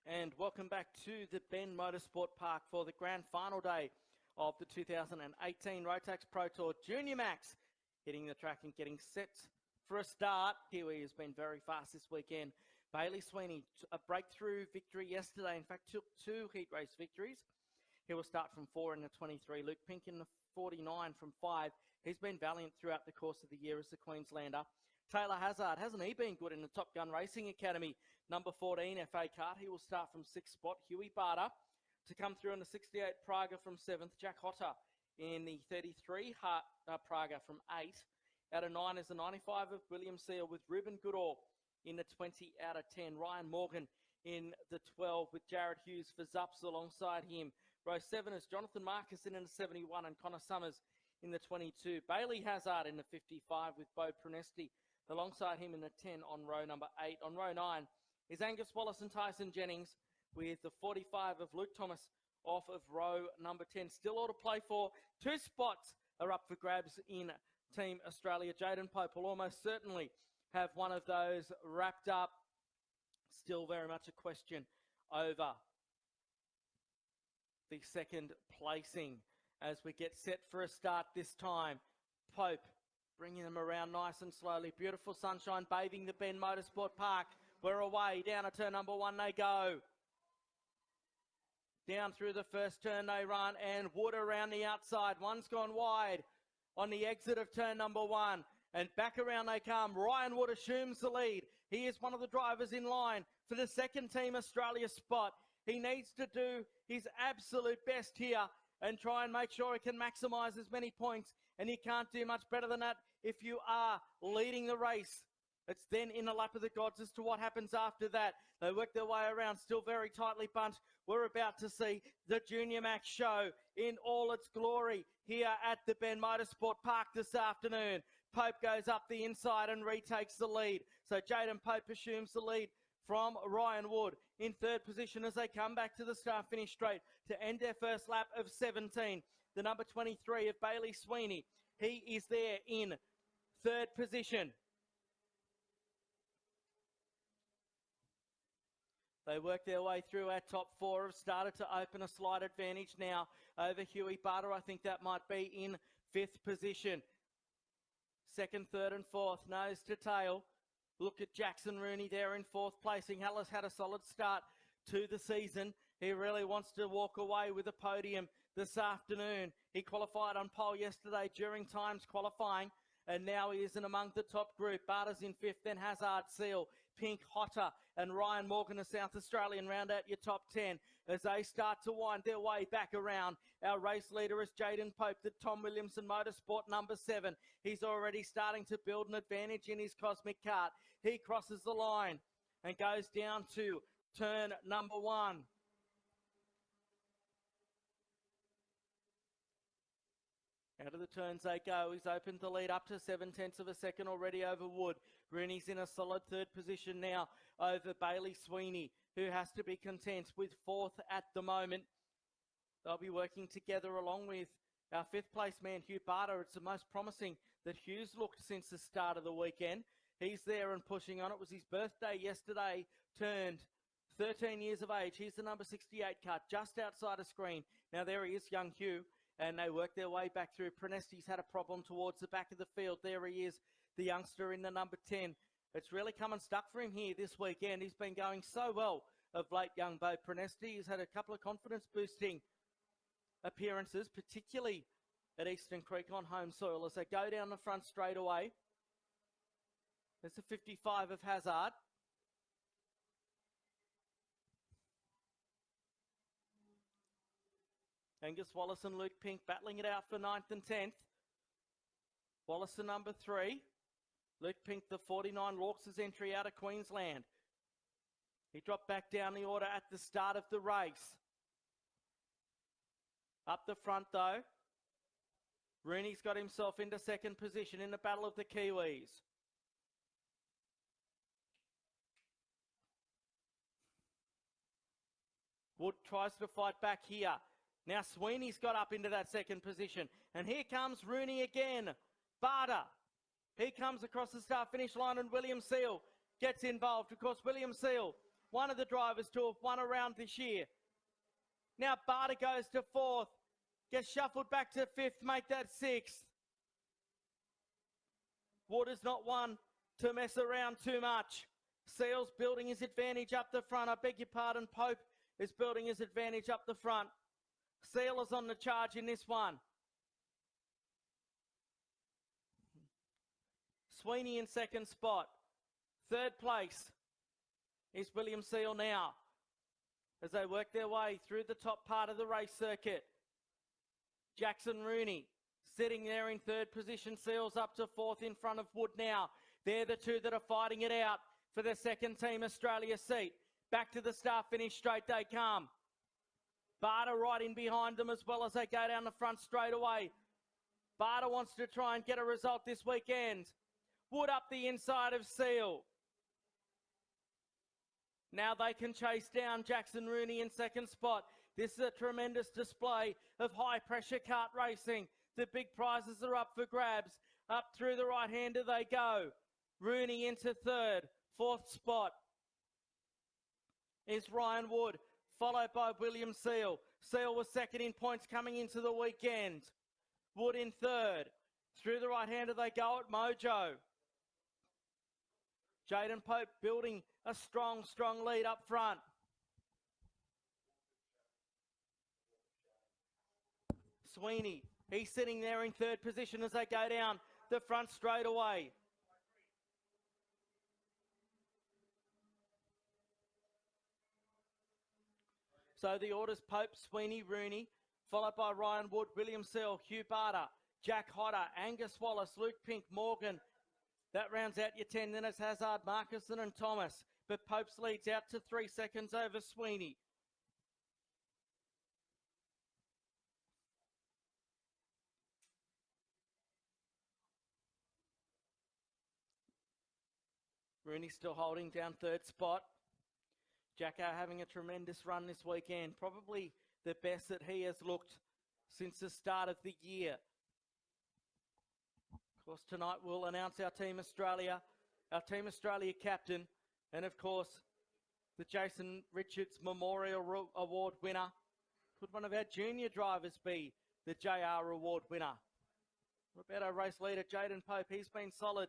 And welcome back to the Bends Motorsport Park for the grand final day of the 2018 Rotax Pro Tour Junior Max. Hitting the track and getting set for a start. Kiwi has been very fast this weekend. Bailey Sweeney, a breakthrough victory yesterday. In fact, took 2 heat race victories. He will start from 4 in the 23. Luke Pink in the 49 from 5. He's been valiant throughout the course of the year as the Queenslander. Taylor Hazard, hasn't he been good in the Top Gun Racing Academy? Number 14, FA Kart. He will start from 6th spot. Huey Barter to come through in the 68, Praga from 7th. Jack Hotter in the 33, Praga from 8. Out of 9 is the 95 of William Seal with Ruben Goodall in the 20 out of 10. Ryan Morgan in the 12 with Jared Hughes for Zups alongside him. Row 7 is Jonathan Marcus in the 71 and Connor Summers in the 22. Bailey Hazard in the 55 with Bo Pronesti alongside him in the 10 on row number 8. On row 9 is Angus Wallace and Tyson Jennings with the 45 of Luke Thomas off of row number 10. Still all to play for. 2 spots are up for grabs in Team Australia. Jaden Pope will almost certainly have one of those wrapped up. Still very much a question over the second placing as we get set for a start this time. Pope bringing them around nice and slowly. Beautiful sunshine bathing the Bends Motorsport Park. We're away. Down at turn number 1 they go. Down through the first turn they run, and Wood around the outside. One's gone wide on the exit of turn number 1. And back around they come. Ryan Wood assumes the lead. He is one of the drivers in line for the second Team Australia spot. He needs to do his absolute best here and try and make sure he can maximise as many points. And you can't do much better than that if you are leading the race. It's then in the lap of the gods as to what happens after that. They work their way around, still very tightly bunched. We're about to see the Junior Max show in all its glory here at the Bends Motorsport Park this afternoon. Pope goes up the inside and retakes the lead. So Jaden Pope assumes the lead from Ryan Wood in 3rd position as they come back to the start-finish straight to end their first lap of 17. The number 23 of Bailey Sweeney, he is there in 3rd position. They work their way through. Our top 4 have started to open a slight advantage now over Huey Barter. I think that might be in 5th position. 2nd, 3rd and 4th, nose to tail. Look at Jackson Rooney there in 4th placing. Hallis had a solid start to the season. He really wants to walk away with a podium this afternoon. He qualified on pole yesterday during times qualifying, and now he is in among the top group. Barter's in 5th, then Hazard, Seal, Pink, Hotter, and Ryan Morgan, a South Australian, round out your top 10 as they start to wind their way back around. Our race leader is Jaden Pope, the Tom Williamson Motorsport number 7. He's already starting to build an advantage in his Cosmic Kart. He crosses the line and goes down to turn number 1. Out of the turns they go. He's opened the lead up to 7/10 of a second already over Wood. Rooney's in a solid 3rd position now over Bailey Sweeney, who has to be content with 4th at the moment. They'll be working together along with our 5th place man, Hugh Barter. It's the most promising that Hugh's looked since the start of the weekend. He's there and pushing on. It was his birthday yesterday, turned 13 years of age. Here's the number 68 car just outside of screen. Now there he is, young Hugh. And they work their way back through. Pronesti's had a problem towards the back of the field. There he is, the youngster in the number 10. It's really come unstuck for him here this weekend. He's been going so well of late, young Bo Pronesti. He's had a couple of confidence-boosting appearances, particularly at Eastern Creek on home soil as they go down the front straight away. There's the 55 of Hazard. Angus Wallace and Luke Pink battling it out for 9th and 10th. Wallace the number 3. Luke Pink the 49, Lawks' entry out of Queensland. He dropped back down the order at the start of the race. Up the front though, Rooney's got himself into 2nd position in the battle of the Kiwis. Wood tries to fight back here. Now Sweeney's got up into that 2nd position. And here comes Rooney again. Barter. He comes across the start-finish line and William Seal gets involved. Of course, William Seal one of the drivers to have won a round this year. Now Barter goes to 4th, gets shuffled back to 5th, make that 6th. Wood is not one to mess around too much. Seals building his advantage up the front. I beg your pardon, Pope is building his advantage up the front. Seal is on the charge in this one. Sweeney in 2nd spot. 3rd place is William Seal now as they work their way through the top part of the race circuit. Jackson Rooney sitting there in 3rd position. Seals up to 4th in front of Wood now. They're the two that are fighting it out for the second Team Australia seat. Back to the start finish straight they come. Barter right in behind them as well as they go down the front straight away. Barter wants to try and get a result this weekend. Wood up the inside of Seal. Now they can chase down Jackson Rooney in 2nd spot. This is a tremendous display of high-pressure kart racing. The big prizes are up for grabs. Up through the right-hander they go. Rooney into 3rd. 4th spot is Ryan Wood, followed by William Seal. Seal was 2nd in points coming into the weekend. Wood in 3rd. Through the right-hander they go at Mojo. Jaden Pope building a strong lead up front. Sweeney, he's sitting there in 3rd position as they go down the front straight away. So the orders Pope, Sweeney, Rooney, followed by Ryan Wood, William Seal, Hugh Barter, Jack Hodder, Angus Wallace, Luke Pink, Morgan. That rounds out your 10. Then it's Hazard, Markison and Thomas. But Pope's leads out to 3 seconds over Sweeney. Rooney still holding down 3rd spot. Jacko having a tremendous run this weekend. Probably the best that he has looked since the start of the year. Of course, tonight we'll announce our Team Australia captain, and of course, the Jason Richards Memorial Award winner. Could one of our junior drivers be the JR Award winner? What about our race leader, Jaden Pope? He's been solid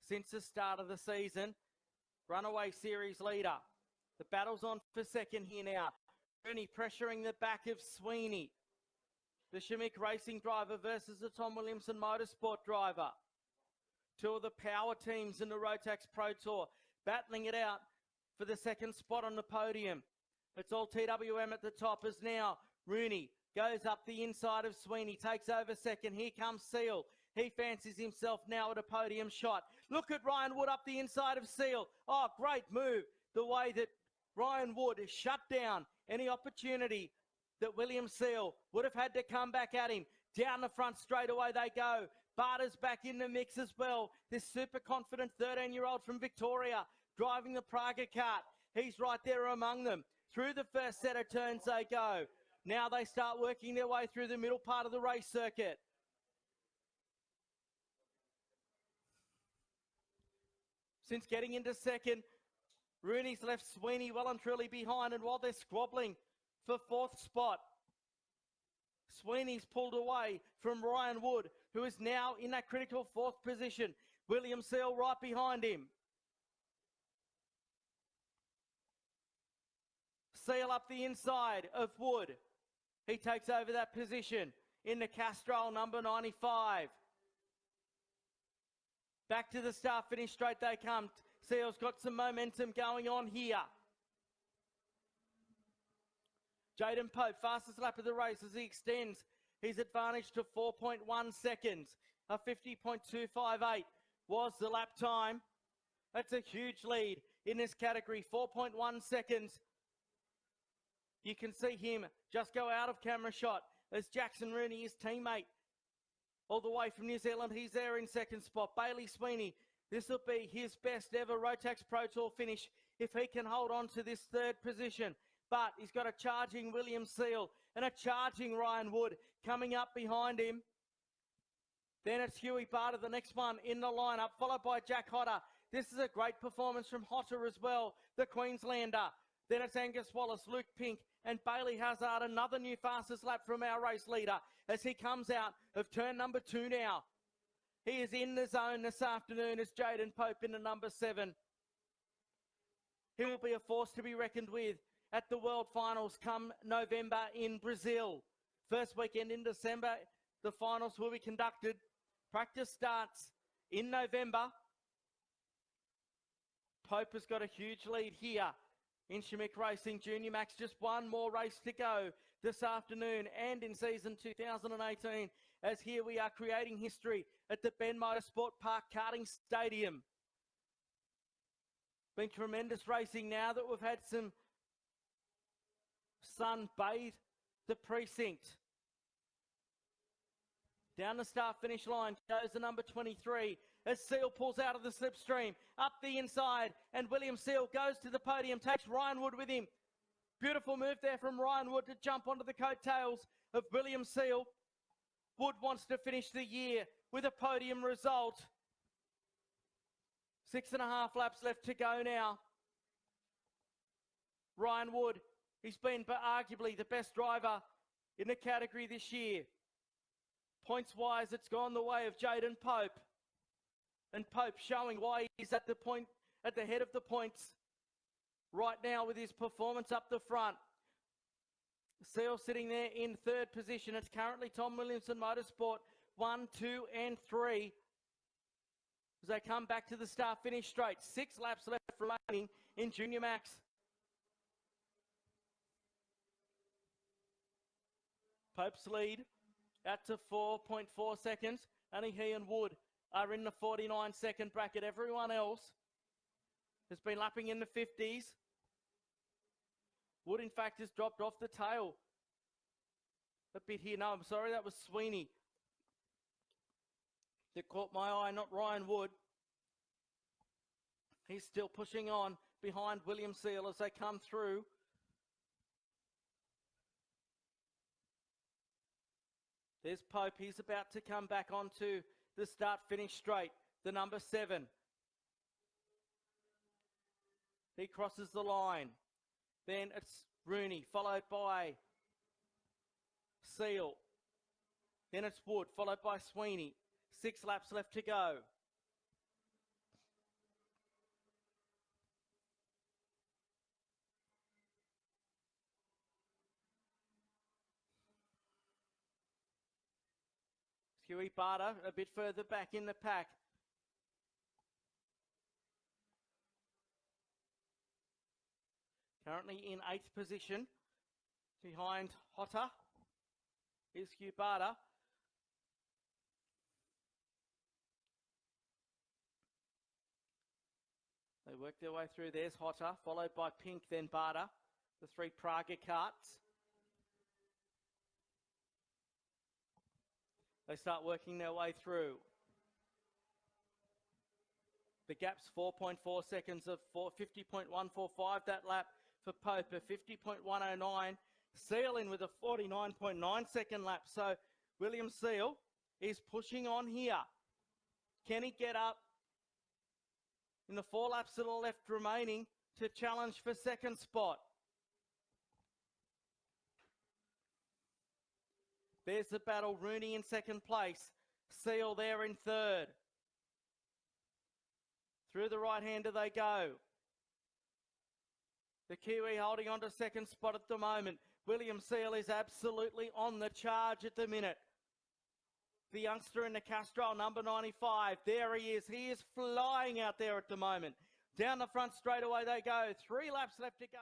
since the start of the season. Runaway series leader. The battle's on for 2nd here now. Rooney pressuring the back of Sweeney. The Schmick Racing driver versus the Tom Williamson Motorsport driver. Two of the power teams in the Rotax Pro Tour battling it out for the 2nd spot on the podium. It's all TWM at the top as now Rooney goes up the inside of Sweeney, takes over 2nd. Here comes Seal. He fancies himself now at a podium shot. Look at Ryan Wood up the inside of Seal. Oh, great move. The way that Ryan Wood has shut down any opportunity that William Seal would have had to come back at him. Down the front straight away they go. Barter's back in the mix as well. This super confident 13-year-old from Victoria driving the Praga kart. He's right there among them. Through the first set of turns they go. Now they start working their way through the middle part of the race circuit. Since getting into 2nd, Rooney's left Sweeney well and truly behind, and while they're squabbling for 4th spot, Sweeney's pulled away from Ryan Wood, who is now in that critical 4th position. William Seal right behind him. Seal up the inside of Wood. He takes over that position in the Castrol number 95. Back to the start finish straight they come. Seal's got some momentum going on here. Jaden Pope, fastest lap of the race as he extends his advantage to 4.1 seconds. A 50.258 was the lap time. That's a huge lead in this category, 4.1 seconds. You can see him just go out of camera shot as Jackson Rooney, his teammate, all the way from New Zealand. He's there in 2nd spot. Bailey Sweeney, this will be his best ever Rotax Pro Tour finish if he can hold on to this 3rd position. But he's got a charging William Seal and a charging Ryan Wood coming up behind him. Then it's Huey Barter, the next one in the lineup, followed by Jack Hodder. This is a great performance from Hodder as well, the Queenslander. Then it's Angus Wallace, Luke Pink, and Bailey Hazard, another new fastest lap from our race leader as he comes out of turn number 2 now. He is in the zone this afternoon as Jaden Pope in the number 7. He will be a force to be reckoned with at the World Finals come November in Brazil. First weekend in December, the finals will be conducted. Practice starts in November. Pope has got a huge lead here in Schmick Racing Junior Max. Just one more race to go this afternoon and in season 2018, as here we are creating history at the Bends Motorsport Park Karting Stadium. Been tremendous racing now that we've had some sun bathe the precinct. Down the start-finish line goes the number 23 as Seal pulls out of the slipstream. Up the inside, and William Seal goes to the podium, takes Ryan Wood with him. Beautiful move there from Ryan Wood to jump onto the coattails of William Seal. Wood wants to finish the year with a podium result. 6.5 laps left to go now. Ryan Wood, he's been arguably the best driver in the category this year. Points-wise, it's gone the way of Jaden Pope. And Pope showing why he's at the head of the points right now with his performance up the front. Seal sitting there in 3rd position. It's currently Tom Williamson Motorsport 1, 2 and 3 as they come back to the start-finish straight. 6 laps left remaining in Junior Max. Pope's lead out to 4.4 seconds. Only he and Wood are in the 49-second bracket. Everyone else has been lapping in the 50s. Wood, in fact, has dropped off the tail a bit here. No, I'm sorry, that was Sweeney that caught my eye, not Ryan Wood. He's still pushing on behind William Seal as they come through. There's Pope. He's about to come back onto the start-finish straight. The number 7. He crosses the line. Then it's Rooney, followed by Seal. Then it's Wood, followed by Sweeney. 6 laps left to go. Huey Barter a bit further back in the pack. Currently in 8th position. Behind Hotter is Hugh Barter. They work their way through. There's Hotter, followed by Pink, then Barter. The 3 Praga carts. They start working their way through. The gap's 4.4 seconds of 50.145 that lap for Pope, a 50.109. Seal in with a 49.9 second lap. So William Seal is pushing on here. Can he get up in the 4 laps that are left remaining to challenge for second spot? There's the battle. Rooney in second place. Seal there in 3rd. Through the right-hander they go. The Kiwi holding on to second spot at the moment. William Seal is absolutely on the charge at the minute. The youngster in the Castrol, number 95. There he is. He is flying out there at the moment. Down the front straightaway they go. 3 laps left to go.